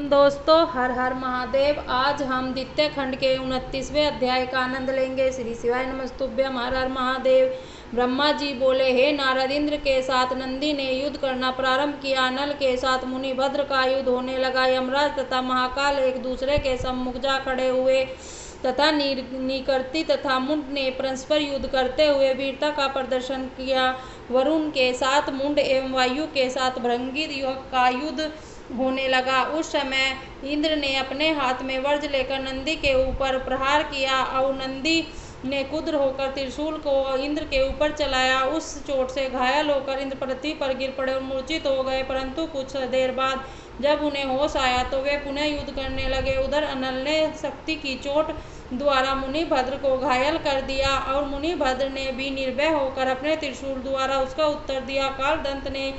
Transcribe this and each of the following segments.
दोस्तों, हर हर महादेव। आज हम द्वितीय खंड के 29वें अध्याय का आनंद लेंगे। श्री शिवाय नमस्तुभ्यम। हर हर महादेव। ब्रह्मा जी बोले, हे नारद, इंद्र के साथ नंदी ने युद्ध करना प्रारंभ किया। नल के साथ मुनिभद्र का युद्ध होने लगा। यमराज तथा महाकाल एक दूसरे के सम्मुख जा खड़े हुए तथा निकर्ति तथा मुंड ने परस्पर युद्ध करते हुए वीरता का प्रदर्शन किया। वरुण के साथ मुंड एवं वायु के साथ भृंगी का युद्ध होने लगा। उस समय इंद्र ने अपने हाथ में वज्र लेकर नंदी के ऊपर प्रहार किया और नंदी ने क्रुद्ध होकर त्रिशूल को इंद्र के ऊपर चलाया। उस चोट से घायल होकर इंद्र पृथ्वी पर गिर पड़े और मूर्छित हो गए। परंतु कुछ देर बाद जब उन्हें होश आया तो वे पुनः युद्ध करने लगे। उधर अनल ने शक्ति की चोट द्वारा मुनिभद्र को घायल कर दिया और मुनिभद्र ने भी निर्भय होकर अपने त्रिशूल द्वारा उसका उत्तर दिया। कालदंत ने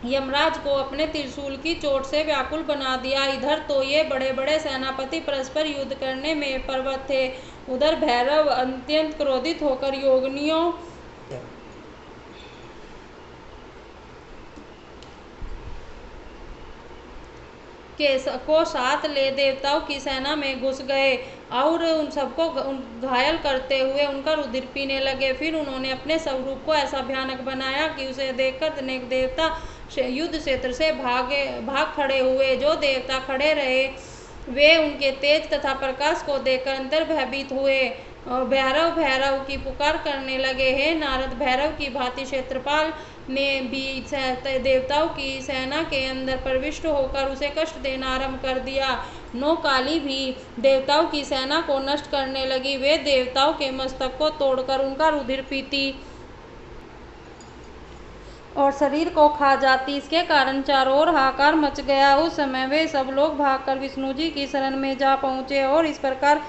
यमराज को अपने त्रिशूल की चोट से व्याकुल बना दिया। इधर तो ये बड़े बड़े सेनापति परस्पर युद्ध करने में प्रवृत्त थे। उधर भैरव अत्यंत क्रोधित होकर योगिनियों को साथ ले देवताओं की सेना में घुस गए और उन सबको घायल करते हुए उनका रुधिर पीने लगे। फिर उन्होंने अपने स्वरूप को ऐसा भयानक बनाया कि उसे देखकर अनेक देवता युद्ध क्षेत्र से भाग खड़े हुए। जो देवता खड़े रहे वे उनके तेज तथा प्रकाश को देखकर अंतर भयभीत हुए। भैरव भैरव की पुकार करने लगे। हे नारद, भैरव की भांति क्षेत्रपाल ने भी देवताओं की सेना के अंदर प्रविष्ट होकर उसे कष्ट देना आरंभ कर दिया। नौकाली भी देवताओं की सेना को नष्ट करने लगी। वे देवताओं के मस्तक को तोड़कर उनका रुधिर पीती और शरीर को खा जाती। इसके कारण चारों ओर हाहाकार मच गया। उस समय वे सब लोग भागकर विष्णु जी की शरण में जा पहुँचे और इस प्रकार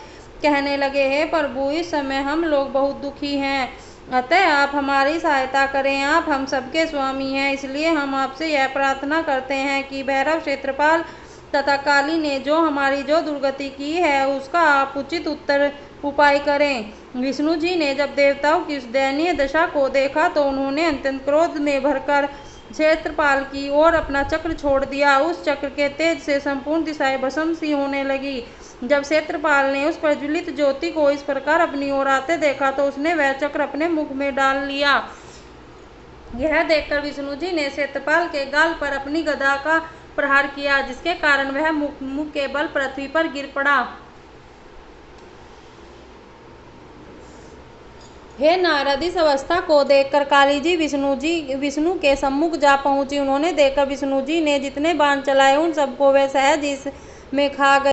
कहने लगे, हे प्रभु, इस समय हम लोग बहुत दुखी हैं, अतः आप हमारी सहायता करें। आप हम सबके स्वामी हैं, इसलिए हम आपसे यह प्रार्थना करते हैं कि भैरव, क्षेत्रपाल तथा काली ने हमारी जो दुर्गति की है उसका आप उचित उपाय करें। विष्णु जी ने जब देवताओं की उस दयनीय दशा को देखा तो उन्होंने अत्यंत क्रोध में भरकर क्षेत्रपाल की ओर अपना चक्र छोड़ दिया। उस चक्र के तेज से संपूर्ण दिशाएं भस्म सी होने लगी। जब क्षेत्रपाल ने उस प्रज्वलित ज्योति को इस प्रकार अपनी ओर आते देखा तो उसने वह चक्र अपने मुख में डाल लिया। यह देखकर विष्णु जी ने क्षेत्रपाल के गाल पर अपनी गदा का प्रहार किया, जिसके कारण वह मुख के बल पृथ्वी पर गिर पड़ा। हे नारद, इस अवस्था को देखकर काली जी विष्णु के सम्मुख जा पहुंची। उन्होंने देखकर विष्णु जी ने जितने बाण चलाए उन सबको वे सहज इस में खा गए।